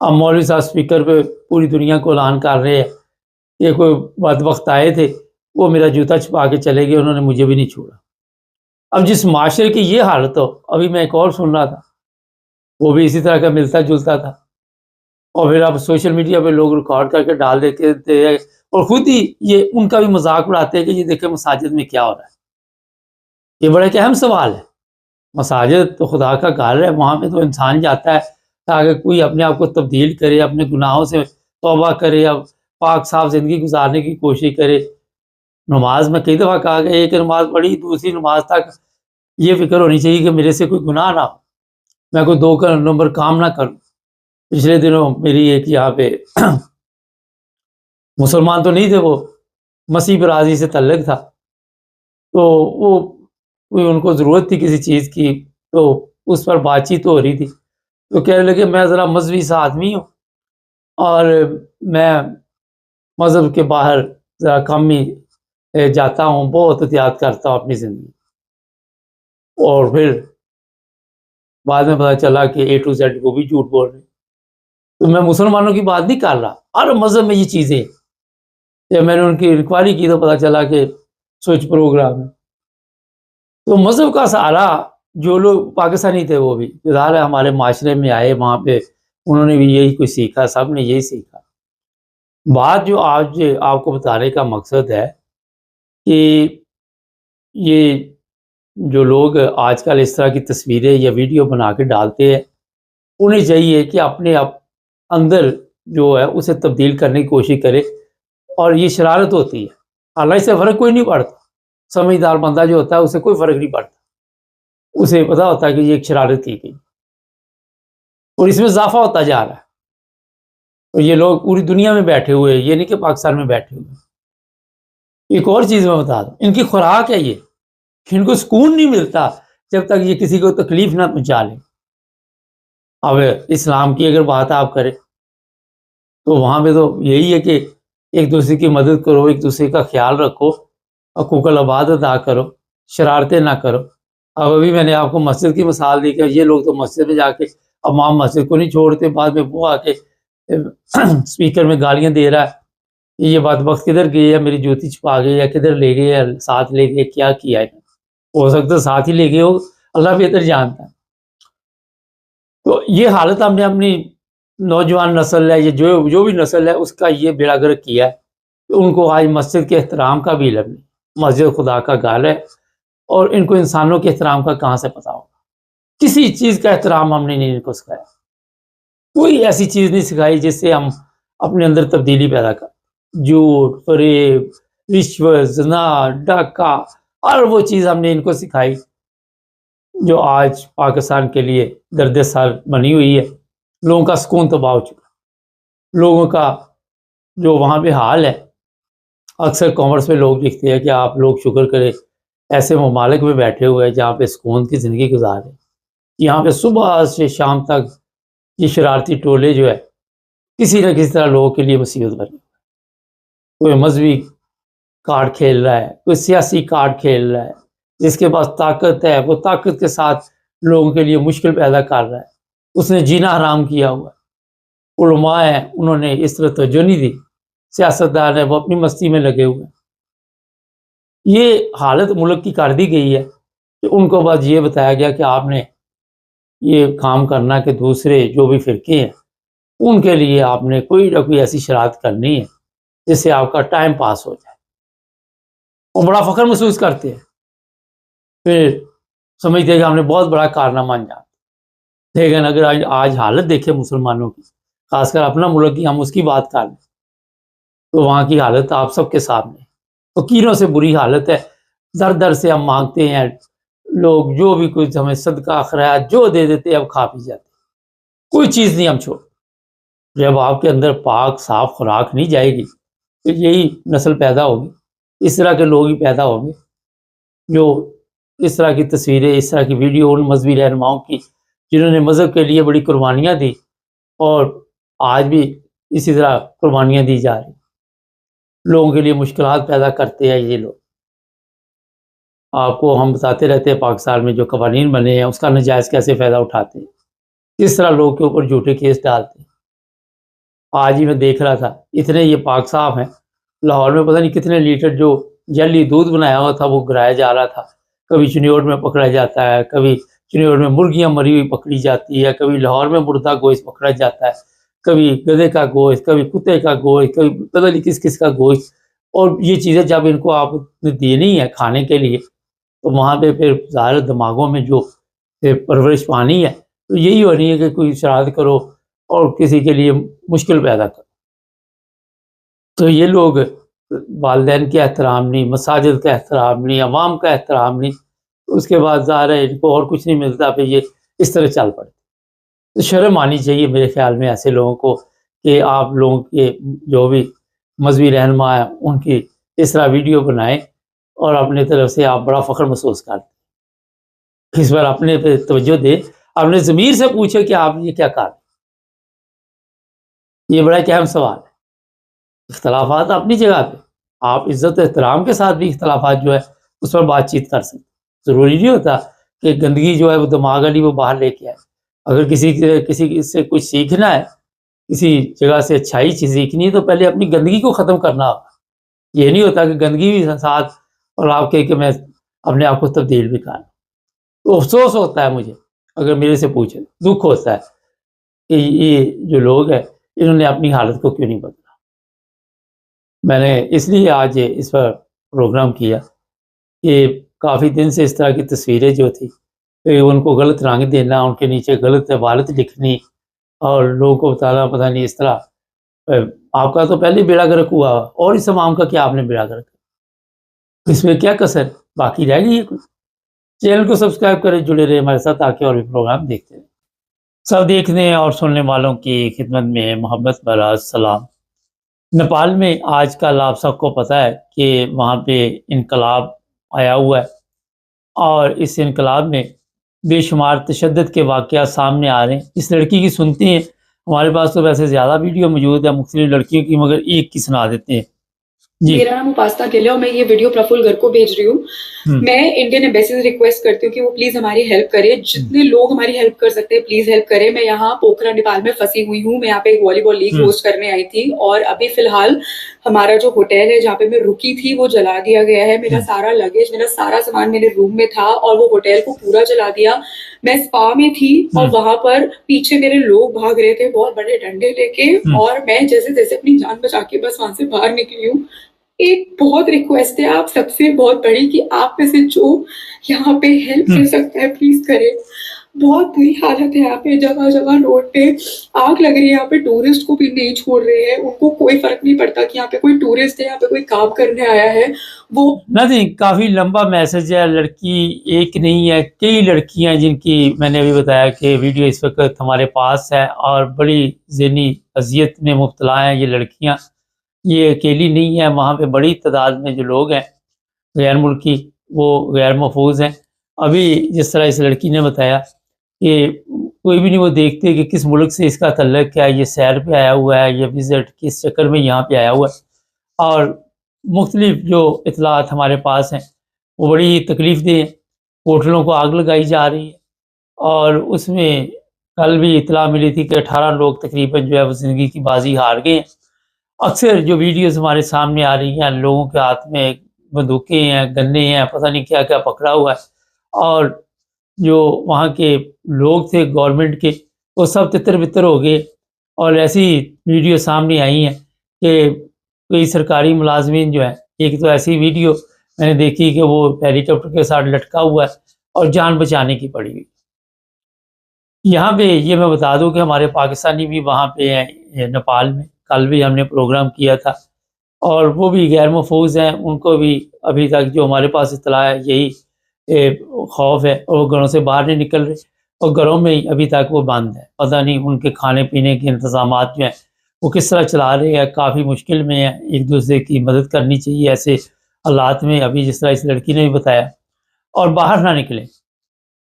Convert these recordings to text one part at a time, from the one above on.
اب مولوی صاحب اسپیکر پہ پوری دنیا کو اعلان کر رہے ہیں کہ کوئی بدبخت آئے تھے، وہ میرا جوتا چھپا کے چلے گئے، انہوں نے مجھے بھی نہیں چھوڑا۔ اب جس معاشرے کی یہ حالت ہو، ابھی میں ایک اور سن رہا تھا، وہ بھی اسی طرح کا ملتا جلتا تھا، اور پھر اب سوشل میڈیا پہ لوگ ریکارڈ کر کے ڈال دیتے تھے، اور خود ہی یہ ان کا بھی مذاق اڑاتے ہیں کہ یہ دیکھیں مساجد میں کیا ہو رہا ہے۔ یہ بڑا ایک اہم سوال ہے۔ مساجد تو خدا کا گھر ہے، وہاں پہ تو انسان جاتا ہے تاکہ کوئی اپنے آپ کو تبدیل کرے، اپنے گناہوں سے توبہ کرے، اب پاک صاف زندگی گزارنے کی کوشش کرے۔ نماز میں کئی دفعہ کہا گیا ایک نماز پڑھی، دوسری نماز تک یہ فکر ہونی چاہیے کہ میرے سے کوئی گناہ نہ ہو، میں کوئی 2 نمبر کام نہ کروں۔ پچھلے دنوں میری ایک یہاں پہ مسلمان تو نہیں تھے، وہ مسیح برادری سے تعلق تھا، تو وہ ان کو ضرورت تھی کسی چیز کی، تو اس پر بات چیت ہو رہی تھی، تو کہنے لگے میں ذرا مذہبی سا آدمی ہوں اور میں مذہب کے باہر ذرا کم ہی جاتا ہوں، بہت احتیاط کرتا ہوں اپنی زندگی۔ اور پھر بعد میں پتہ چلا کہ A to Z وہ بھی جھوٹ بول رہے۔ تو میں مسلمانوں کی بات نہیں کر رہا، ہر مذہب میں یہ چیزیں، جب میں نے ان کی انکوائری کی تو پتہ چلا کہ سوئچ پروگرام ہے۔ تو مذہب کا سہارا جو لوگ پاکستانی تھے وہ بھی ظاہر ہے ہمارے معاشرے میں آئے، وہاں پہ انہوں نے بھی یہی کچھ سیکھا، سب نے یہی سیکھا۔ بات جو آج آپ کو بتانے کا مقصد ہے کہ یہ جو لوگ آج کل اس طرح کی تصویریں یا ویڈیو بنا کے ڈالتے ہیں، انہیں چاہیے کہ اپنے اندر جو ہے اسے تبدیل کرنے کی کوشش کرے، اور یہ شرارت ہوتی ہے، اللہ سے فرق کوئی نہیں پڑتا۔ سمجھدار بندہ جو ہوتا ہے اسے کوئی فرق نہیں پڑتا، اسے پتا ہوتا ہے کہ یہ ایک شرارت کی گئی، اور اس میں اضافہ ہوتا جا رہا ہے۔ اور یہ لوگ پوری دنیا میں بیٹھے ہوئے ہیں، یہ نہیں کہ پاکستان میں بیٹھے ہوئے ہیں۔ ایک اور چیز میں بتا دوں، ان کی خوراک ہے یہ، ان کو سکون نہیں ملتا جب تک یہ کسی کو تکلیف نہ پہنچا لے۔ اب اسلام کی اگر بات آپ کریں تو وہاں پہ تو یہی ہے کہ ایک دوسرے کی مدد کرو، ایک دوسرے کا خیال رکھو، حقوق العباد ادا کرو، شرارتیں نہ کرو۔ اب ابھی میں نے آپ کو مسجد کی مثال دی کہ یہ لوگ تو مسجد میں جا کے امام مسجد کو نہیں چھوڑتے، بعد میں وہ آ کے اسپیکر میں گالیاں دے رہا ہے، یہ بدبخت کدھر گئے، یا میری جوتی چھپا گئے، یا کدھر لے گئے، یا ساتھ لے گئے، کیا کیا ہے۔ ہو سکتا ہے ساتھ ہی لے گئے ہو، اللہ بہتر جانتا ہے۔ تو یہ حالت ہم نے اپنی نوجوان نسل ہے، یہ جو بھی نسل ہے اس کا یہ بیڑا گرک کیا ہے کہ ان کو آج مسجد کے احترام کا بھی علم نہیں۔ مسجد خدا کا گھر ہے، اور ان کو انسانوں کے احترام کا کہاں سے پتا ہوگا؟ کسی چیز کا احترام ہم نے نہیں ان کو سکھایا، کوئی ایسی چیز نہیں سکھائی جس سے ہم اپنے اندر تبدیلی پیدا کریں۔ جھوٹ، فریب، رشوت، زنا، ڈاکہ، ہر وہ چیز ہم نے ان کو سکھائی جو آج پاکستان کے لیے درد سر بنی ہوئی ہے۔ لوگوں کا سکون تباہ ہو چکا، لوگوں کا جو وہاں پہ حال ہے، اکثر کامرس میں لوگ لکھتے ہیں کہ آپ لوگ شکر کریں ایسے ممالک میں بیٹھے ہوئے ہیں جہاں پہ سکون کی زندگی گزارے، یہاں پہ صبح سے شام تک یہ شرارتی ٹولے جو ہے کسی نہ کسی طرح لوگوں کے لیے مصیبت بنے، کوئی مذہبی کارڈ کھیل رہا ہے، کوئی سیاسی کارڈ کھیل رہا ہے، جس کے پاس طاقت ہے وہ طاقت کے ساتھ لوگوں کے لیے مشکل پیدا کر رہا ہے، اس نے جینا حرام کیا ہوا ہے۔ علماء ہیں انہوں نے اس طرح توجہ نہیں دی، سیاستدان ہے وہ اپنی مستی میں لگے ہوئے ہیں۔ یہ حالت ملک کی کر دی گئی ہے کہ ان کو بس یہ بتایا گیا کہ آپ نے یہ کام کرنا کہ دوسرے جو بھی فرقے ہیں ان کے لیے آپ نے کوئی نہ کوئی ایسی شرارت کرنی ہے جس سے آپ کا ٹائم پاس ہو جائے، وہ بڑا فخر محسوس کرتے ہیں، پھر سمجھتے ہیں کہ ہم نے بہت بڑا کارنامہ انجام۔ لیکن اگر آج حالت دیکھیں مسلمانوں کی، خاص کر اپنا ملک کی، ہم اس کی بات کر لیں تو وہاں کی حالت آپ سب کے سامنے، فقیروں سے بری حالت ہے، در در سے ہم مانگتے ہیں، لوگ جو بھی کچھ ہمیں صدقہ خیرات جو دے دیتے اب کھا پی جاتے، کوئی چیز نہیں ہم چھوڑ۔ جب آپ کے اندر پاک صاف خوراک نہیں جائے گی تو یہی نسل پیدا ہوگی، اس طرح کے لوگ ہی پیدا ہوں گے جو اس طرح کی تصویریں، اس طرح کی ویڈیو ان مذہبی رہنماؤں کی جنہوں نے مذہب کے لیے بڑی قربانیاں دی، اور آج بھی اسی طرح قربانیاں دی جا رہی، لوگوں کے لیے مشکلات پیدا کرتے ہیں یہ لوگ۔ آپ کو ہم بتاتے رہتے ہیں پاکستان میں جو قوانین بنے ہیں اس کا نجائز کیسے فائدہ اٹھاتے ہیں، کس طرح لوگ کے اوپر جھوٹے کیس ڈالتے ہیں۔ آج ہی میں دیکھ رہا تھا اتنے یہ پاک صاف ہیں، لاہور میں پتہ نہیں کتنے لیٹر جو جعلی دودھ بنایا ہوا تھا وہ گرایا جا رہا تھا، کبھی چنیوٹ میں پکڑا جاتا ہے، کبھی چنیوٹ میں مرغیاں مری ہوئی پکڑی جاتی ہے، کبھی لاہور میں مردہ گوشت پکڑا جاتا ہے، کبھی گدھے کا گوشت، کبھی کتے کا گوشت، کبھی پتہ نہیں کس کس کا گوشت. اور یہ چیزیں جب ان کو آپ نے دینی ہے کھانے کے لیے تو وہاں پہ پھر ظاہر دماغوں میں جو پرورش پانی ہے تو یہی ہونی ہے کہ کوئی شرارت کرو اور کسی کے لیے مشکل پیدا کرو. تو یہ لوگ والدین کا احترام نہیں، مساجد کا احترام نہیں، عوام کا احترام نہیں، اس کے بعد ظاہر ہے ان کو اور کچھ نہیں ملتا، پھر یہ اس طرح چل پڑتے. تو شرم آنی چاہیے میرے خیال میں ایسے لوگوں کو کہ آپ لوگوں کے جو بھی مذہبی رہنما ہیں ان کی اس طرح ویڈیو بنائیں اور اپنے طرف سے آپ بڑا فخر محسوس کرتے. اس بار اپنے پہ توجہ دیں، اپنے ضمیر سے پوچھیں کہ آپ یہ کیا کر رہے ہیں. یہ بڑا ایک اہم سوال ہے. اختلافات اپنی جگہ پہ، آپ عزت و احترام کے ساتھ بھی اختلافات جو ہے اس پر بات چیت کر سکتے. ضروری نہیں ہوتا کہ گندگی جو ہے وہ دماغ والی وہ باہر لے کے آئے. اگر کسی سے کچھ سیکھنا ہے، کسی جگہ سے اچھائی چیز سیکھنی ہے تو پہلے اپنی گندگی کو ختم کرنا ہوگا. یہ نہیں ہوتا کہ گندگی بھی ساتھ اور آپ کہ میں اپنے آپ کو تبدیل بھی کروں. تو افسوس ہوتا ہے مجھے اگر میرے سے پوچھے، دکھ ہوتا ہے کہ یہ جو لوگ ہیں انہوں نے اپنی حالت کو کیوں نہیں بدلا. میں نے اس لیے آج اس پر پروگرام کیا کہ کافی دن سے اس طرح کی تصویریں جو تھی ان کو غلط رنگ دینا، ان کے نیچے غلط عبارت لکھنی اور لوگوں کو بتانا پتہ نہیں اس طرح آپ کا تو پہلے بیڑا گرک ہوا اور اس عوام کا کیا آپ نے بیڑا گرک، اس میں کیا کسر باقی رہ گئی ہے. کوئی چینل کو سبسکرائب کریں، جڑے رہے ہمارے ساتھ تاکہ اور بھی پروگرام دیکھتے رہیں. سب دیکھنے اور سننے والوں کی خدمت میں محبت بھرا سلام. نیپال میں آج کل آپ سب کو پتہ ہے کہ وہاں پہ انقلاب آیا ہوا ہے اور اس انقلاب میں بے شمار تشدد کے واقعات سامنے آ رہے ہیں. اس لڑکی کی سنتے ہیں، ہمارے پاس تو ویسے زیادہ ویڈیو موجود ہے مختلف لڑکیوں کی، مگر ایک کی سنا دیتے ہیں. جی میرا نام اپاستا گل ہے اور میں یہ ویڈیو پرفل گر کو بھیج رہی ہوں. میں انڈین ایمبیسی سے ریکویسٹ کرتی ہوں کہ وہ پلیز ہماری ہیلپ کرے، جتنے لوگ ہماری ہیلپ کر سکتے ہیں پلیز ہیلپ کرے. میں یہاں پوکھرا نیپال میں پھنسی ہوئی ہوں. میں یہاں پہ ایک والی بال لیگ ہوسٹ کرنے آئی تھی اور ابھی فی الحال ہمارا جو ہوٹل ہے جہاں پہ میں رکی تھی وہ جلا دیا گیا ہے. میرا سارا لگیج، میرا سارا سامان میرے روم میں تھا اور وہ ہوٹل کو پورا جلا دیا. میں اسپا میں تھی اور وہاں پر پیچھے میرے لوگ بھاگ رہے تھے بہت بڑے ڈنڈے لے کے اور میں جیسے جیسے اپنی جان بچا کے بس وہاں سے باہر نکلی ہوں. ایک بہت ریکویسٹ ہے آپ سب سے بہت بڑی کہ آپ میں سے جو یہاں پہ ہیلپ کر سکتا ہے پلیز کرے. بہت بری حالت ہے یہاں پہ، جگہ جگہ روڈ پہ آگ لگ رہی ہے. یہاں پہ ٹورسٹ کو بھی نہیں چھوڑ رہے ہیں، ان کو کوئی فرق نہیں پڑتا کہ یہاں پہ کوئی ٹورسٹ ہے، یہاں پہ کوئی کام کرنے آیا ہے. وہ نہیں، کافی لمبا میسج ہے. لڑکی ایک نہیں ہے، کئی لڑکیاں جن کی میں نے ابھی بتایا کہ ویڈیو اس وقت ہمارے پاس ہے اور بڑی ذہنی اذیت میں مبتلا ہیں یہ لڑکیاں. یہ اکیلی نہیں ہے، وہاں پہ بڑی تعداد میں جو لوگ ہیں غیر ملکی وہ غیر محفوظ ہیں. ابھی جس طرح اس لڑکی نے بتایا کہ کوئی بھی نہیں وہ دیکھتے کہ کس ملک سے اس کا تعلق کیا ہے، یہ سیر پہ آیا ہوا ہے، یہ وزٹ کس چکر میں یہاں پہ آیا ہوا ہے. اور مختلف جو اطلاعات ہمارے پاس ہیں وہ بڑی تکلیف دہ ہیں. ہوٹلوں کو آگ لگائی جا رہی ہے اور اس میں کل بھی اطلاع ملی تھی کہ 18 لوگ تقریباً جو ہے وہ زندگی کی بازی ہار گئے ہیں. اکثر جو ویڈیوز ہمارے سامنے آ رہی ہیں لوگوں کے ہاتھ میں بندوقیں ہیں، گنے ہیں، پتہ نہیں کیا کیا پکڑا ہوا ہے اور جو وہاں کے لوگ تھے گورنمنٹ کے وہ سب تتر بتر ہو گئے. اور ایسی ویڈیو سامنے آئی ہیں کہ کوئی سرکاری ملازمین جو ہیں، ایک تو ایسی ویڈیو میں نے دیکھی کہ وہ ہیلی کاپٹر کے ساتھ لٹکا ہوا ہے اور جان بچانے کی پڑی ہوئی. یہاں پہ یہ میں بتا دوں کہ ہمارے پاکستانی بھی وہاں پہ ہیں نیپال میں. کل بھی ہم نے پروگرام کیا تھا اور وہ بھی غیر محفوظ ہیں. ان کو بھی ابھی تک جو ہمارے پاس اطلاع ہے یہی خوف ہے اور وہ گھروں سے باہر نہیں نکل رہے اور گھروں میں ہی ابھی تک وہ بند ہے. پتہ نہیں ان کے کھانے پینے کے انتظامات جو ہیں وہ کس طرح چلا رہے ہیں. کافی مشکل میں ہیں، ایک دوسرے کی مدد کرنی چاہیے ایسے حالات میں. ابھی جس طرح اس لڑکی نے بھی بتایا، اور باہر نہ نکلیں.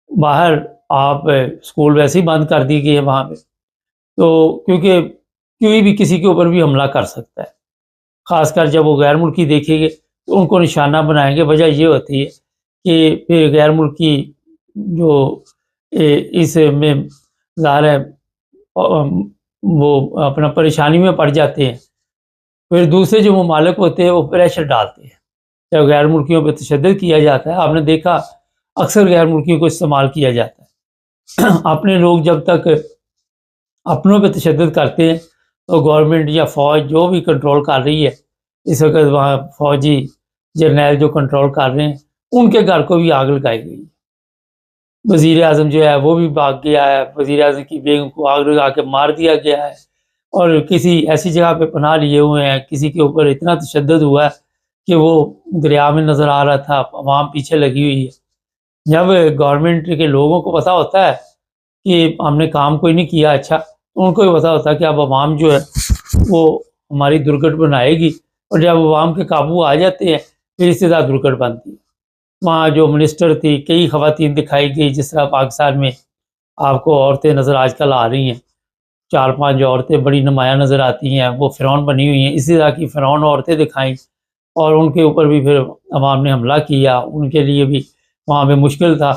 باہر آپ اسکول ویسے ہی بند کر دی گئی ہے وہاں پہ، تو کیونکہ کوئی بھی کسی کے اوپر بھی حملہ کر سکتا ہے، خاص کر جب وہ غیر ملکی دیکھیں گے تو ان کو نشانہ بنائیں گے. وجہ یہ ہوتی ہے کہ پھر غیر ملکی جو اس میں ظاہر ہے وہ اپنا پریشانی میں پڑ جاتے ہیں. پھر دوسرے جو ممالک ہوتے ہیں وہ پریشر ڈالتے ہیں. جب غیر ملکیوں پہ تشدد کیا جاتا ہے، آپ نے دیکھا اکثر غیر ملکیوں کو استعمال کیا جاتا ہے. اپنے لوگ جب تک اپنوں پہ تشدد کرتے ہیں تو گورنمنٹ یا فوج جو بھی کنٹرول کر رہی ہے، اس وقت وہاں فوجی جرنیل جو کنٹرول کر رہے ہیں ان کے گھر کو بھی آگ لگائی گئی. وزیر اعظم جو ہے وہ بھی بھاگ گیا ہے، وزیر اعظم کی بیگم کو آگ لگا کے مار دیا گیا ہے، اور کسی ایسی جگہ پہ پناہ لیے ہوئے ہیں. کسی کے اوپر اتنا تشدد ہوا ہے کہ وہ دریا میں نظر آ رہا تھا، عوام پیچھے لگی ہوئی ہے. جب گورنمنٹ کے لوگوں کو پتہ ہوتا ہے کہ ہم نے کام کوئی نہیں کیا اچھا، تو ان کو بھی پتہ ہوتا ہے کہ اب عوام جو ہے وہ ہماری درگٹ بنائے گی، اور جب عوام کے قابو آ جاتے ہیں پھر اس سے زیادہ درگٹ بنتی ہے. وہاں جو منسٹر تھی کئی خواتین دکھائی گئی، جس طرح پاکستان میں آپ کو عورتیں نظر آج کل آ رہی ہیں، 4-5 عورتیں بڑی نمایاں نظر آتی ہیں، وہ فرعون بنی ہوئی ہیں. اسی طرح کی فرعون عورتیں دکھائیں اور ان کے اوپر بھی پھر عوام نے حملہ کیا. ان کے لیے بھی وہاں پہ مشکل تھا،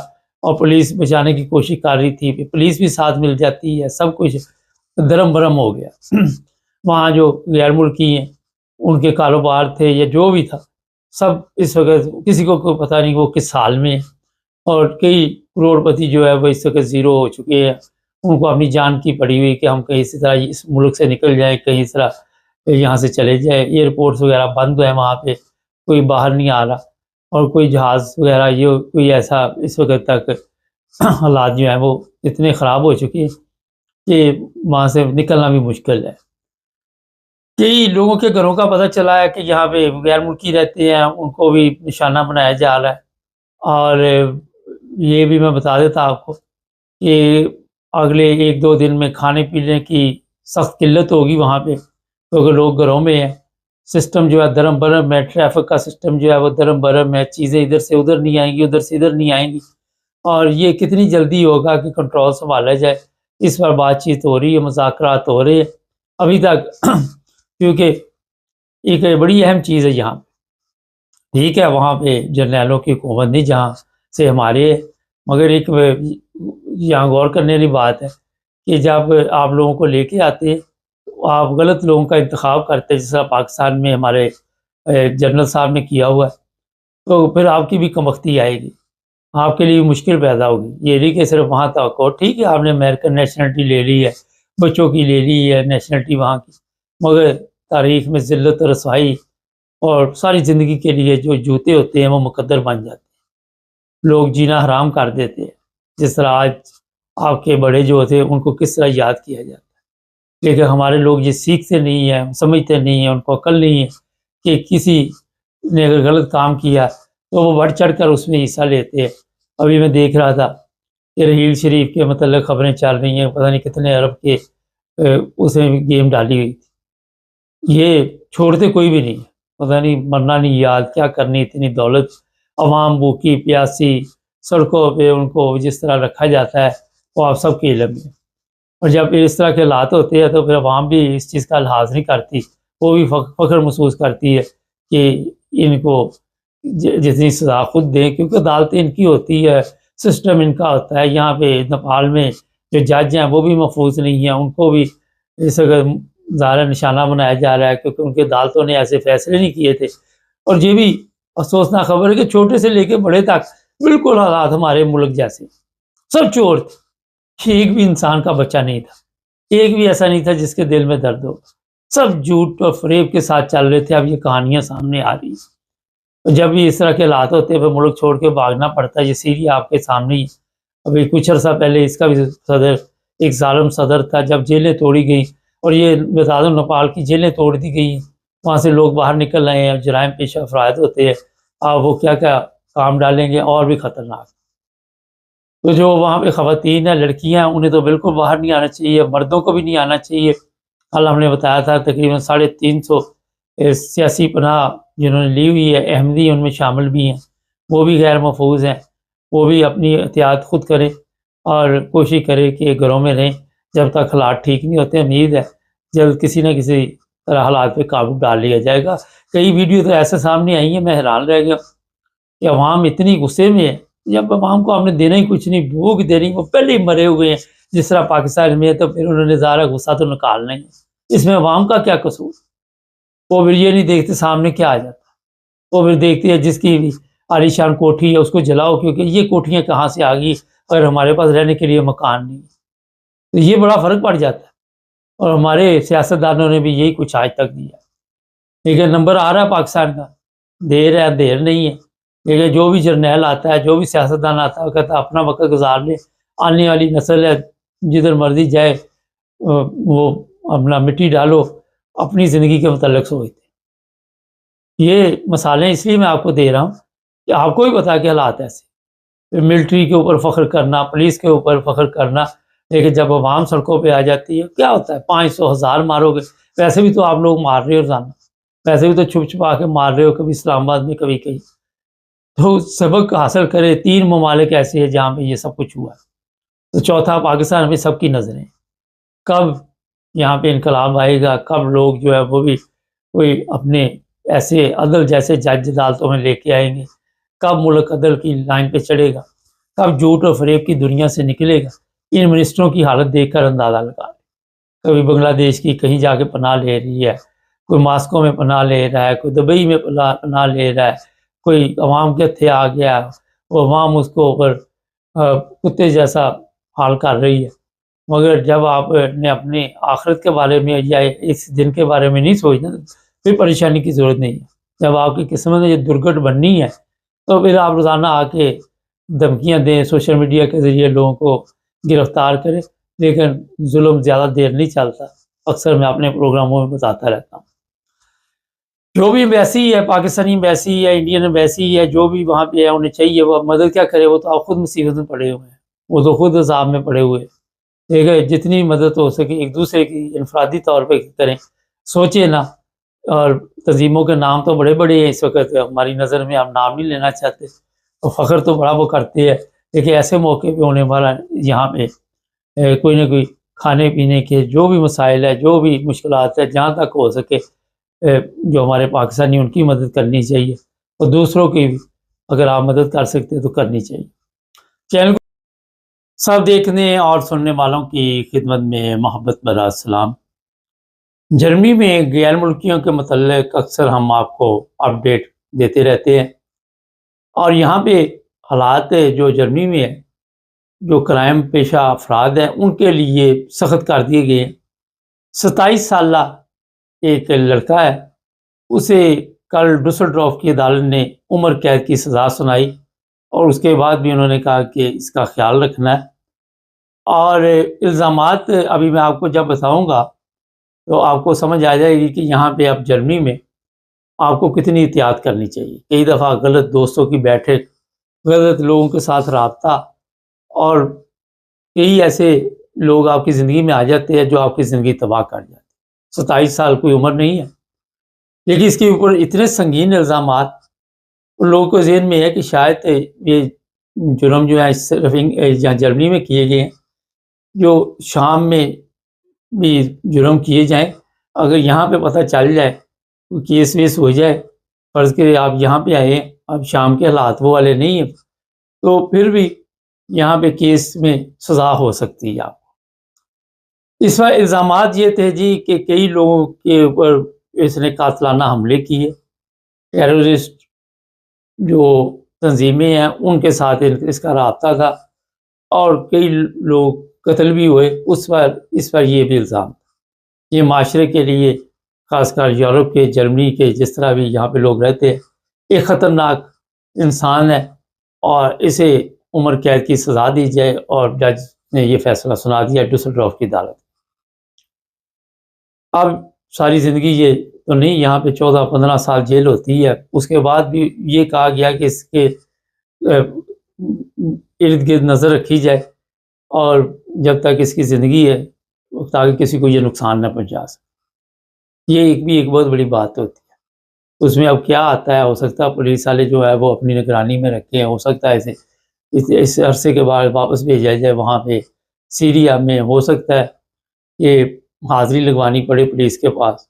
اور پولیس بچانے کی کوشش کر رہی تھی، پولیس بھی ساتھ مل جاتی ہے، سب کچھ درم برم ہو گیا. وہاں جو غیر ملکی ہیں ان کے کاروبار تھے یا جو بھی تھا سب اس وقت کسی کو کوئی پتہ نہیں وہ کس حال میں ہے، اور کئی کروڑ پتی جو ہے وہ اس وقت زیرو ہو چکے ہیں. ان کو اپنی جان کی پڑی ہوئی کہ ہم کہیں اسی طرح اس ملک سے نکل جائیں، کہیں اس طرح یہاں سے چلے جائیں. ایئرپورٹس وغیرہ بند ہے، وہاں پہ کوئی باہر نہیں آ رہا، اور کوئی جہاز وغیرہ یہ کوئی ایسا اس وقت تک حالات جو ہیں وہ اتنے خراب ہو چکے ہیں کہ وہاں سے نکلنا بھی مشکل ہے. کئی لوگوں کے گھروں کا پتہ چلا ہے کہ یہاں پہ غیر ملکی رہتے ہیں، ان کو بھی نشانہ بنایا جا رہا ہے. اور یہ بھی میں بتا دیتا آپ کو کہ اگلے 1-2 دن میں کھانے پینے کی سخت قلت ہوگی وہاں پہ، کیونکہ لوگ گھروں میں ہیں. سسٹم جو ہے درم برم ہے، ٹریفک کا سسٹم جو ہے وہ درم برم ہے، چیزیں ادھر سے ادھر نہیں آئیں گی، ادھر سے ادھر نہیں آئیں گی. اور یہ کتنی جلدی ہوگا کہ کنٹرول سنبھالا جائے، اس پر بات چیت ہو رہی ہے، مذاکرات ہو رہے ہیں ابھی تک. کیونکہ ایک بڑی اہم چیز ہے یہاں، ٹھیک ہے وہاں پہ جرنیلوں کی حکومت نہیں جہاں سے ہمارے، مگر ایک یہاں غور کرنے والی بات ہے کہ جب آپ لوگوں کو لے کے آتے ہیں تو آپ غلط لوگوں کا انتخاب کرتے ہیں، جس طرح پاکستان میں ہمارے جنرل صاحب نے کیا ہوا ہے، تو پھر آپ کی بھی کمبختی آئے گی، آپ کے لیے مشکل پیدا ہوگی. یہ نہیں کہ صرف وہاں تک ہو، ٹھیک ہے آپ نے امریکن نیشنلٹی لے لی ہے، بچوں کی لے لی ہے نیشنلٹی وہاں کی، مگر تاریخ میں ذلت و رسوائی اور ساری زندگی کے لیے جو جوتے ہوتے ہیں وہ مقدر بن جاتے ہیں، لوگ جینا حرام کر دیتے ہیں. جس طرح آج آپ کے بڑے جو ہوتے ہیں ان کو کس طرح یاد کیا جاتا ہے، لیکن ہمارے لوگ یہ سیکھتے نہیں ہیں، سمجھتے نہیں ہیں، ان کو عقل نہیں ہے کہ کسی نے اگر غلط کام کیا تو وہ بڑھ چڑھ کر اس میں حصہ لیتے ہیں. ابھی میں دیکھ رہا تھا کہ رحیل شریف کے متعلق خبریں چل رہی ہیں، پتہ نہیں کتنے ارب کے اس میں گیم ڈالی ہوئی تھی. یہ چھوڑتے کوئی بھی نہیں، پتہ نہیں مرنا نہیں یاد، کیا کرنی اتنی دولت. عوام بھوکی پیاسی سڑکوں پہ ان کو جس طرح رکھا جاتا ہے وہ آپ سب کے علم میں. اور جب اس طرح کے حالات ہوتے ہیں تو پھر عوام بھی اس چیز کا لحاظ نہیں کرتی، وہ بھی فخر محسوس کرتی ہے کہ ان کو جتنی سزا خود دیں، کیونکہ عدالتیں ان کی ہوتی ہے، سسٹم ان کا ہوتا ہے. یہاں پہ نیپال میں جو جج ہیں وہ بھی محفوظ نہیں ہیں، ان کو بھی اس وقت ظاہر نشانہ بنایا جا رہا ہے کیونکہ ان کی عدالتوں نے ایسے فیصلے نہیں کیے تھے. اور یہ بھی افسوسناک خبر ہے کہ چھوٹے سے لے کے بڑے تک بالکل حالات ہمارے ملک جیسے، سب چور تھے، ایک بھی انسان کا بچہ نہیں تھا، ایک بھی ایسا نہیں تھا جس کے دل میں درد ہو، سب جھوٹ اور فریب کے ساتھ چل رہے تھے. اب یہ کہانیاں سامنے آ رہی ہیں، جب بھی اس طرح کے حالات ہوتے ہیں پھر ملک چھوڑ کے بھاگنا پڑتا ہے. یہ سیریا آپ کے سامنے ہی، ابھی کچھ عرصہ پہلے اس کا بھی صدر ایک ظالم صدر تھا، جب جیلیں توڑی گئی، اور یہ بتا دوں نیپال کی جیلیں توڑ دی گئی، وہاں سے لوگ باہر نکل رہے ہیں، جرائم پیشہ افراد ہوتے ہیں، وہ کیا کیا کام ڈالیں گے اور بھی خطرناک. تو جو وہاں پہ خواتین ہیں، لڑکیاں ہیں، انہیں تو بالکل باہر نہیں آنا چاہیے، مردوں کو بھی نہیں آنا چاہیے. کل ہم نے بتایا تھا تقریباً 350 سیاسی پناہ جنہوں نے لی ہوئی ہے، احمدی ان میں شامل بھی ہیں، وہ بھی غیر محفوظ ہیں. وہ بھی اپنی احتیاط خود کریں اور کوشش کریں کہ گھروں میں رہیں جب تک حالات ٹھیک نہیں ہوتے. امید ہے جلد کسی نہ کسی طرح حالات پہ قابو ڈال لیا جائے گا. کئی ویڈیو تو ایسے سامنے آئی ہیں، میں حیران رہ گیا کہ عوام اتنی غصے میں ہے جب عوام کو ہم نے دینا ہی کچھ نہیں، بھوک دینی، وہ پہلے ہی مرے ہوئے ہیں جس طرح پاکستان میں ہے، تو پھر انہوں نے ظاہر غصہ تو نکالنا ہی ہے۔ اس میں عوام کا کیا قصور؟ وہ پھر یہ نہیں دیکھتے سامنے کیا آ جاتا، وہ پھر دیکھتی ہے جس کی عالی شان کوٹھی ہے اس کو جلاؤ، کیونکہ یہ کوٹھیاں کہاں سے آ گئی اگر ہمارے پاس رہنے کے لیے مکان نہیں ہے۔ تو یہ بڑا فرق پڑ جاتا ہے، اور ہمارے سیاستدانوں نے بھی یہی کچھ آج تک دیا۔ لیکن نمبر آ رہا ہے پاکستان کا، دیر ہے دیر نہیں ہے، لیکن جو بھی جرنیل آتا ہے، جو بھی سیاستدان آتا ہے، وہ کہتا ہے اپنا وقت گزار لے، آنے والی نسل ہے جدھر مرضی جائے وہ اپنا مٹی ڈالو، اپنی زندگی کے متعلق سوچتے۔ یہ مثالیں اس لیے میں آپ کو دے رہا ہوں کہ آپ کو بھی پتا کہ حالات ایسے، ملٹری کے اوپر فخر کرنا، پولیس کے اوپر فخر کرنا، لیکن جب عوام سڑکوں پہ آ جاتی ہے کیا ہوتا ہے؟ 500 1000 مارو گے، ویسے بھی تو آپ لوگ مار رہے ہو روزانہ، ویسے بھی تو چھپ چھپا کے مار رہے ہو، کبھی اسلام آباد میں کبھی کہیں۔ تو سبق حاصل کرے، 3 ممالک ایسے ہیں جہاں پہ یہ سب کچھ ہوا ہے، تو چوتھا پاکستان میں سب کی نظریں، کب یہاں پہ انقلاب آئے گا، کب لوگ جو ہے وہ بھی کوئی اپنے ایسے عدل جیسے جج عدالتوں میں لے کے آئیں گے، کب ملک عدل کی لائن پہ چڑھے گا، کب جھوٹ اور فریب کی دنیا سے نکلے گا۔ ان منسٹروں کی حالت دیکھ کر اندازہ لگا لیں، کبھی بنگلہ دیش کی کہیں جا کے پناہ لے رہی ہے، کوئی ماسکو میں پناہ لے رہا ہے، کوئی دبئی میں پناہ لے رہا ہے، کوئی عوام کے ہتھے آ گیا، وہ عوام اس کو اوپر کتے جیسا حال کر رہی ہے۔ مگر جب آپ نے اپنے آخرت کے بارے میں یا اس دن کے بارے میں نہیں سوچنا، پھر پریشانی کی ضرورت نہیں ہے۔ جب آپ کی قسمت میں یہ درگٹ بننی ہے تو پھر آپ روزانہ آ کے دھمکیاں دیں، سوشل میڈیا کے ذریعے لوگوں کو گرفتار کریں، لیکن ظلم زیادہ دیر نہیں چلتا، اکثر میں اپنے پروگراموں میں بتاتا رہتا ہوں۔ جو بھی ایمبیسی ہے، پاکستانی ایمبیسی ہے، انڈین ایمبیسی ہے، جو بھی وہاں پہ ہے، انہیں چاہیے وہ مدد کیا کرے، وہ تو آپ خود مصیبت میں پڑے ہوئے ہیں، وہ تو خود عذاب میں پڑے ہوئے ہیں۔ دیکھیں جتنی مدد ہو سکے ایک دوسرے کی انفرادی طور پہ کریں، سوچیں نا۔ اور تنظیموں کے نام تو بڑے بڑے ہیں اس وقت ہماری نظر میں، ہم نام نہیں لینا چاہتے، تو فخر تو بڑا وہ کرتے ہیں، لیکن ایسے موقع پہ ہونے والا یہاں پہ کوئی نہ کوئی کھانے پینے کے جو بھی مسائل ہے، جو بھی مشکلات ہے، جہاں تک ہو سکے جو ہمارے پاکستانی ان کی مدد کرنی چاہیے، اور دوسروں کی بھی اگر آپ مدد کر سکتے تو کرنی چاہیے۔ چینل کو سب دیکھنے اور سننے والوں کی خدمت میں محبت بھرا سلام۔ جرمنی میں غیر ملکیوں کے متعلق اکثر ہم آپ کو اپڈیٹ دیتے رہتے ہیں، اور یہاں پہ حالات جو جرمنی میں ہے، جو کرائم پیشہ افراد ہیں ان کے لیے سخت کر دیے گئے ہیں۔ 27 سالہ ایک لڑکا ہے، اسے کل ڈسلڈورف کی عدالت نے عمر قید کی سزا سنائی، اور اس کے بعد بھی انہوں نے کہا کہ اس کا خیال رکھنا ہے۔ اور الزامات ابھی میں آپ کو جب بتاؤں گا تو آپ کو سمجھ آ جائے گی کہ یہاں پہ اب جرمنی میں آپ کو کتنی احتیاط کرنی چاہیے۔ کئی دفعہ غلط دوستوں کی بیٹھک، غلط لوگوں کے ساتھ رابطہ، اور کئی ایسے لوگ آپ کی زندگی میں آ جاتے ہیں جو آپ کی زندگی تباہ کر جاتے ہیں۔ 27 سال کوئی عمر نہیں ہے، لیکن اس کے اوپر اتنے سنگین الزامات، ان لوگوں کو ذہن میں ہے کہ شاید یہ جرم جو ہے صرف جرمنی میں کیے گئے ہیں، جو شام میں بھی جرم کیے جائیں، اگر یہاں پہ پتہ چل جائے، کیس ویس ہو جائے، فرض کرے آپ یہاں پہ آئے ہیں، اب شام کے حالات وہ والے نہیں ہیں، تو پھر بھی یہاں پہ کیس میں سزا ہو سکتی ہے آپ کو۔ اس وقت الزامات یہ تھے جی کہ کئی لوگوں کے اوپر اس نے قاتلانہ حملے کیے، ٹیررسٹ جو تنظیمیں ہیں ان کے ساتھ اس کا رابطہ تھا، اور کئی لوگ قتل بھی ہوئے۔ اس پر یہ بھی الزام تھا۔ یہ معاشرے کے لیے، خاص کر یورپ کے، جرمنی کے، جس طرح بھی یہاں پہ لوگ رہتے ہیں، ایک خطرناک انسان ہے، اور اسے عمر قید کی سزا دی جائے، اور جج نے یہ فیصلہ سنا دیا ڈسلڈورف کی عدالت۔ اب ساری زندگی یہ تو نہیں، یہاں پہ 14-15 سال جیل ہوتی ہے، اس کے بعد بھی یہ کہا گیا کہ اس کے ارد گرد نظر رکھی جائے، اور جب تک اس کی زندگی ہے تاکہ کسی کو یہ نقصان نہ پہنچا سکے۔ یہ بھی ایک بہت بڑی بات ہوتی ہے۔ اس میں اب کیا آتا ہے، ہو سکتا ہے پولیس والے جو ہے وہ اپنی نگرانی میں رکھیں، ہو سکتا ہے اسے اس عرصے کے بعد واپس بھیجا جائے وہاں پہ سیریا میں، ہو سکتا ہے کہ حاضری لگوانی پڑے پولیس کے پاس۔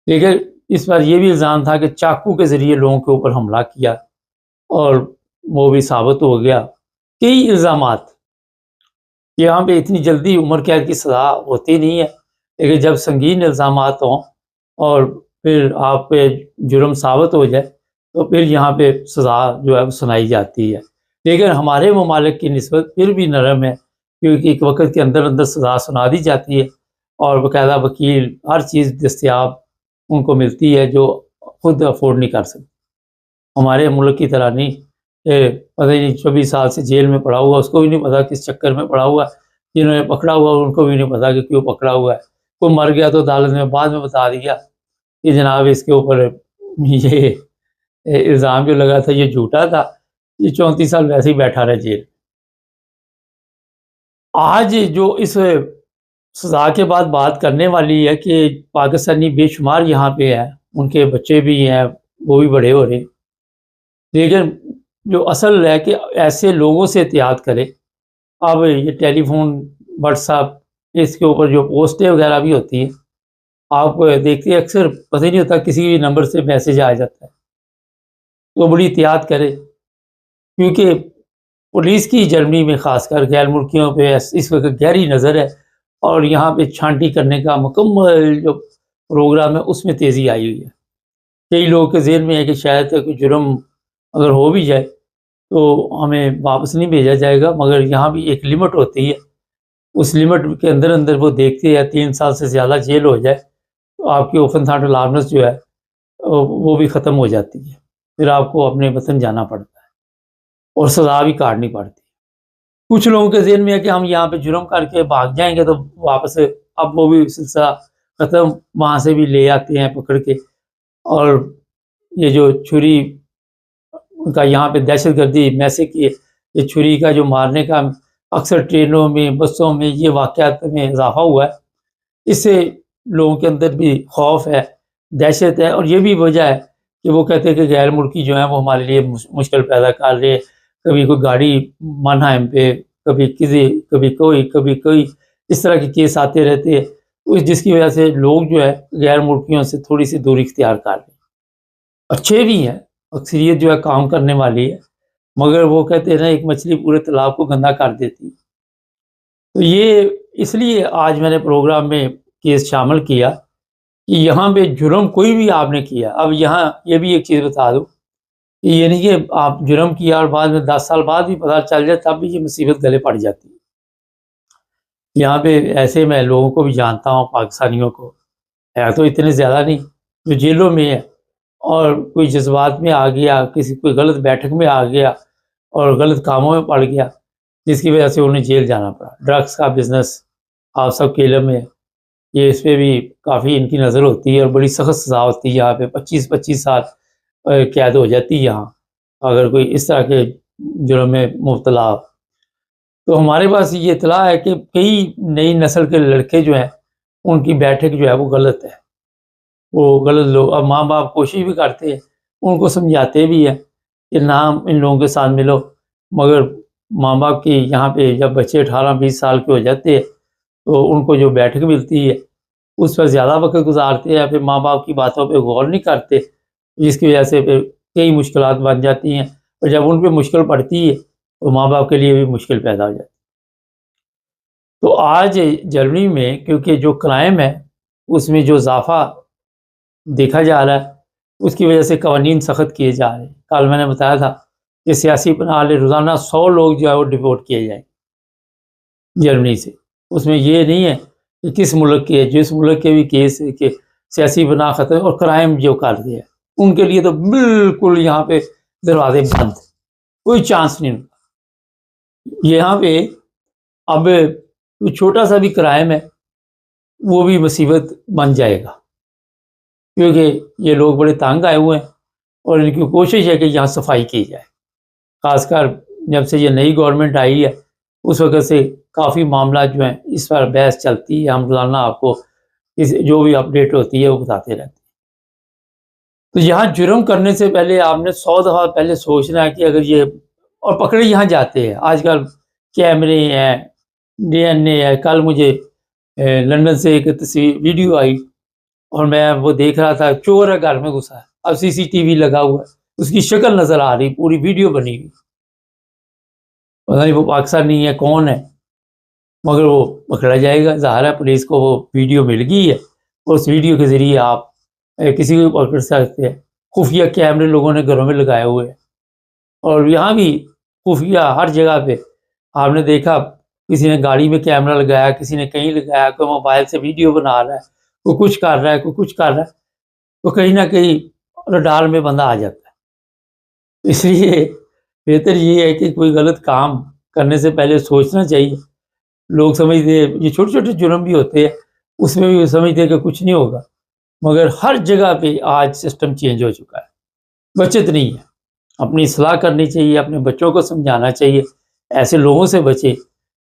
لیکن اس پر یہ بھی الزام تھا کہ چاقو کے ذریعے لوگوں کے اوپر حملہ کیا، اور وہ بھی ثابت ہو گیا. کئی الزامات یہاں پہ اتنی جلدی عمر قید کی سزا ہوتی نہیں ہے، لیکن جب سنگین الزامات ہوں اور پھر آپ پہ جرم ثابت ہو جائے تو پھر یہاں پہ سزا جو ہے وہ سنائی جاتی ہے. لیکن ہمارے ممالک کی نسبت پھر بھی نرم ہے، کیونکہ ایک وقت کے اندر اندر سزا سنا دی جاتی ہے اور باقاعدہ وکیل ہر چیز دستیاب ان کو ملتی ہے جو خود افورڈ نہیں کر سکتے. ہمارے ملک کی طرح نہیں کہ پتہ نہیں 24 سال سے جیل میں پڑا ہوا، اس کو بھی نہیں پتا کس چکر میں پڑا ہوا، جنہوں نے پکڑا ہوا ان کو بھی نہیں پتا کہ کیوں پکڑا ہوا ہے. کوئی مر گیا تو عدالت میں بعد میں بتا دیا کہ جناب اس کے اوپر یہ الزام جو لگا تھا یہ جھوٹا تھا، یہ 34 سال ویسے ہی بیٹھا رہا جیل. آج جو اس سزا کے بعد بات کرنے والی ہے کہ پاکستانی بے شمار یہاں پہ ہیں، ان کے بچے بھی ہیں، وہ بھی بڑے ہو رہے ہیں، لیکن جو اصل ہے کہ ایسے لوگوں سے احتیاط کرے. اب یہ ٹیلی فون، واٹس ایپ، اس کے اوپر جو پوسٹیں وغیرہ بھی ہوتی ہیں، آپ دیکھتے ہیں اکثر پتہ نہیں ہوتا کسی بھی نمبر سے میسیج آ جاتا ہے، تو بڑی احتیاط کرے. کیونکہ پولیس کی جرمنی میں خاص کر غیر ملکیوں پہ اس وقت گہری نظر ہے اور یہاں پہ چھانٹی کرنے کا مکمل جو پروگرام ہے اس میں تیزی آئی ہوئی ہے. کئی لوگوں کے ذہن میں ہے کہ شاید کوئی جرم اگر ہو بھی جائے تو ہمیں واپس نہیں بھیجا جائے گا، مگر یہاں بھی ایک لمٹ ہوتی ہے. اس لمٹ کے اندر اندر وہ دیکھتے ہیں 3 سال سے زیادہ جیل ہو جائے تو آپ کی اوپن تھاٹ الارمنس جو ہے وہ بھی ختم ہو جاتی ہے، پھر آپ کو اپنے وطن جانا پڑتا ہے اور سزا بھی کاٹنی پڑتی ہے. کچھ لوگوں کے ذہن میں ہے کہ ہم یہاں پہ جرم کر کے بھاگ جائیں گے تو واپس اب وہ بھی سلسلہ ختم، وہاں سے بھی لے آتے ہیں پکڑ کے. اور یہ جو چھری کا یہاں پہ دہشت گردی میسے کی یہ چھری کا جو مارنے کا اکثر ٹرینوں میں بسوں میں یہ واقعات میں اضافہ ہوا ہے. اس سے لوگوں کے اندر بھی خوف ہے، دہشت ہے، اور یہ بھی وجہ ہے کہ وہ کہتے ہیں کہ غیر ملکی جو ہیں وہ ہمارے لیے مشکل پیدا کر رہے ہیں. کبھی کوئی گاڑی مانہائم پہ، کبھی کوئی اس طرح کے کیس آتے رہتے ہیں، جس کی وجہ سے لوگ جو ہے غیر ملکیوں سے تھوڑی سی دوری اختیار کر رہے ہیں. اچھے بھی ہیں، اکثریت جو ہے کام کرنے والی ہے، مگر وہ کہتے ہیں نا ایک مچھلی پورے تالاب کو گندا کر دیتی ہے. تو یہ اس لیے آج میں نے پروگرام میں کیس شامل کیا کہ یہاں پہ جرم کوئی بھی آپ نے کیا. اب یہاں یہ بھی ایک چیز بتا دوں کہ یہ نہیں کہ آپ جرم کیا اور بعد میں 10 سال بعد بھی پتہ چل جائے تب بھی یہ مصیبت گلے پڑ جاتی ہے. یہاں پہ ایسے میں لوگوں کو بھی جانتا ہوں، پاکستانیوں کو ہے تو اتنے زیادہ نہیں، جو جیلوں میں ہے اور کوئی جذبات میں آ گیا، کوئی غلط بیٹھک میں آ گیا اور غلط کاموں میں پڑ گیا جس کی وجہ سے انہیں جیل جانا پڑا. ڈرگس کا بزنس آپ سب کے علم میں، یہ اس پہ بھی کافی ان کی نظر ہوتی ہے اور بڑی سخت سزا ہوتی ہے. یہاں پہ 25 سال قید ہو جاتی ہے یہاں اگر کوئی اس طرح کے جرم میں مبتلا ہو. تو ہمارے پاس یہ اطلاع ہے کہ کئی نئی نسل کے لڑکے جو ہیں ان کی بیٹھک جو ہے وہ غلط ہے، وہ غلط لوگ. اب ماں باپ کوشش بھی کرتے ہیں، ان کو سمجھاتے بھی ہیں کہ نہ ان لوگوں کے ساتھ ملو، مگر ماں باپ کی یہاں پہ جب بچے 18-20 سال کے ہو جاتے ہیں تو ان کو جو بیٹھک ملتی ہے اس پر زیادہ وقت گزارتے ہیں، پھر ماں باپ کی باتوں پہ غور نہیں کرتے، جس کی وجہ سے پھر کئی مشکلات بن جاتی ہیں. اور جب ان پہ مشکل پڑتی ہے تو ماں باپ کے لیے بھی مشکل پیدا ہو جاتی ہے. تو آج جرمنی میں کیونکہ جو کرائم ہے اس میں جو اضافہ دیکھا جا رہا ہے اس کی وجہ سے قوانین سخت کیے جا رہے ہیں. کل میں نے بتایا تھا کہ سیاسی پناہ لے روزانہ 100 لوگ جو ہے وہ ڈپورٹ کیے جائیں جرمنی سے. اس میں یہ نہیں ہے کہ کس ملک کے، جس ملک کے بھی کیس ہے کہ سیاسی پناہ ختم اور کرائم جو کر دیا ان کے لیے تو بالکل یہاں پہ دروازے بند، کوئی چانس نہیں ہوتا. یہاں پہ اب چھوٹا سا بھی کرائم ہے وہ بھی مصیبت بن جائے گا، کیونکہ یہ لوگ بڑے تنگ آئے ہوئے ہیں اور ان کی کوشش ہے کہ یہاں صفائی کی جائے. خاص کر جب سے یہ نئی گورنمنٹ آئی ہے اس وقت سے کافی معاملات جو ہیں اس پر بحث چلتی ہے. ہم روزانہ آپ کو جو بھی اپڈیٹ ہوتی ہے وہ بتاتے رہتے ہیں. تو یہاں جرم کرنے سے پہلے آپ نے 100 دفعہ پہلے سوچنا ہے کہ اگر یہ، اور پکڑے یہاں جاتے ہیں آج کل، کیمرے ہیں، DNA ہے. کل مجھے لندن سے ایک تصویر ویڈیو آئی اور میں وہ دیکھ رہا تھا، چور ہے گھر میں گھسا ہے، اب CCTV لگا ہوا ہے، اس کی شکل نظر آ رہی، پوری ویڈیو بنی ہوئی. پتہ نہیں وہ پاکستانی ہے کون ہے، مگر وہ پکڑا جائے گا. ظاہر ہے پولیس کو وہ ویڈیو مل گئی ہے، اور اس ویڈیو کے ذریعے آپ کسی کو پکڑ سکتے ہیں. خفیہ کیمرے لوگوں نے گھروں میں لگائے ہوئے ہیں، اور یہاں بھی خفیہ ہر جگہ پہ آپ نے دیکھا، کسی نے گاڑی میں کیمرہ لگایا، کسی نے کہیں لگایا، کوئی موبائل سے ویڈیو بنا رہا ہے، کوئی کچھ کر رہا ہے، کوئی کچھ کر رہا ہے، تو کہیں نہ کہیں رڈار میں بندہ آ جاتا ہے. اس لیے بہتر یہ ہے کہ کوئی غلط کام کرنے سے پہلے سوچنا چاہیے. لوگ سمجھتے ہیں یہ چھوٹے چھوٹے جرم بھی ہوتے ہیں، اس میں بھی سمجھتے ہیں کہ کچھ نہیں ہوگا، مگر ہر جگہ پہ آج سسٹم چینج ہو چکا ہے. بچت نہیں ہے، اپنی اصلاح کرنی چاہیے، اپنے بچوں کو سمجھانا چاہیے ایسے لوگوں سے بچے.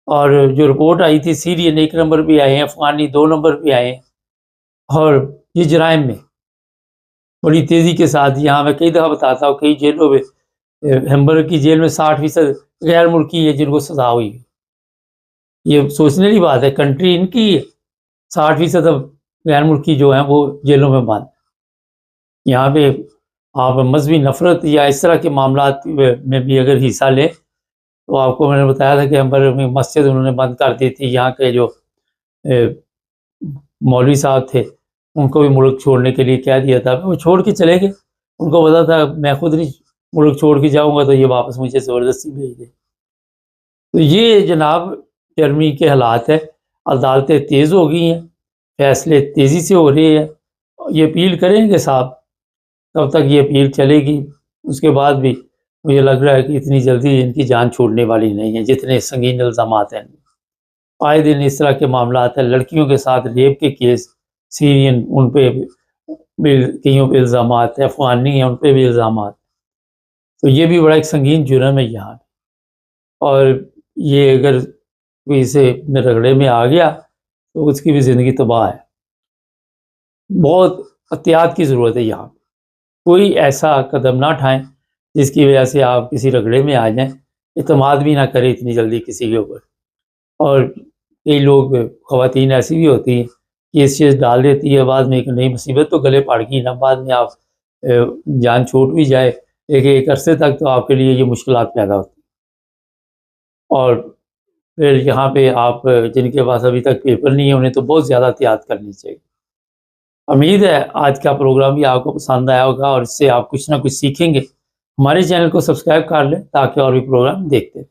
اور جو رپورٹ آئی تھی سیرین 1 نمبر پہ آئے ہیں، افغانی 2 نمبر پہ آئے ہیں، اور یہ جرائم میں بڑی تیزی کے ساتھ، یہاں میں کئی دفعہ بتاتا ہوں، کئی جیلوں میں، ہیمبرگ کی جیل میں 60% غیر ملکی ہے جن کو سزا ہوئی ہے. یہ سوچنے کی بات ہے، کنٹری ان کی ہے، 60% اب غیر ملکی جو ہیں وہ جیلوں میں بند. یہاں پہ آپ مذہبی نفرت یا اس طرح کے معاملات میں بھی اگر حصہ لیں تو آپ کو میں نے بتایا تھا کہ ہیمبرگ میں مسجد انہوں نے بند کر دی تھی. یہاں کے جو مولوی صاحب تھے ان کو بھی ملک چھوڑنے کے لیے کہہ دیا تھا، وہ چھوڑ کے چلے گئے. ان کو پتا تھا میں خود نہیں ملک چھوڑ کے جاؤں گا تو یہ واپس مجھے زبردستی بھیج دے. تو یہ جناب جرمنی کے حالات ہے. عدالتیں تیز ہو گئی ہیں، فیصلے تیزی سے ہو رہے ہیں. یہ اپیل کریں گے صاحب، تب تک یہ اپیل چلے گی. اس کے بعد بھی مجھے لگ رہا ہے کہ اتنی جلدی ان کی جان چھوڑنے والی نہیں ہے. جتنے سنگین الزامات ہیں، آئے دن اس طرح کے معاملات ہیں. لڑکیوں کے ساتھ ریپ کے کیس، سیرین ان پہ بھی کئیوں پہ الزامات ہیں، افغانی ہیں ان پہ بھی الزامات. تو یہ بھی بڑا ایک سنگین جرم ہے یہاں. اور یہ اگر کوئی اسے رگڑے میں آ گیا تو اس کی بھی زندگی تباہ ہے. بہت احتیاط کی ضرورت ہے یہاں. کوئی ایسا قدم نہ اٹھائیں جس کی وجہ سے آپ کسی رگڑے میں آ جائیں. اعتماد بھی نہ کریں اتنی جلدی کسی کے اوپر. اور کئی لوگ، خواتین ایسی بھی ہوتی ہیں کہ اس چیز ڈال دیتی ہے، بعد میں ایک نئی مصیبت تو گلے پڑ گئی نا، بعد میں آپ جان چھوٹ بھی جائے ایک عرصے تک تو آپ کے لیے یہ مشکلات پیدا ہوتی ہیں. اور پھر یہاں پہ آپ جن کے پاس ابھی تک پیپر نہیں ہے انہیں تو بہت زیادہ احتیاط کرنی چاہیے. امید ہے آج کا پروگرام بھی آپ کو پسند آیا ہوگا اور اس سے آپ کچھ نہ کچھ سیکھیں گے. ہمارے چینل کو سبسکرائب کر لیں تاکہ اور بھی پروگرام دیکھتے رہیں.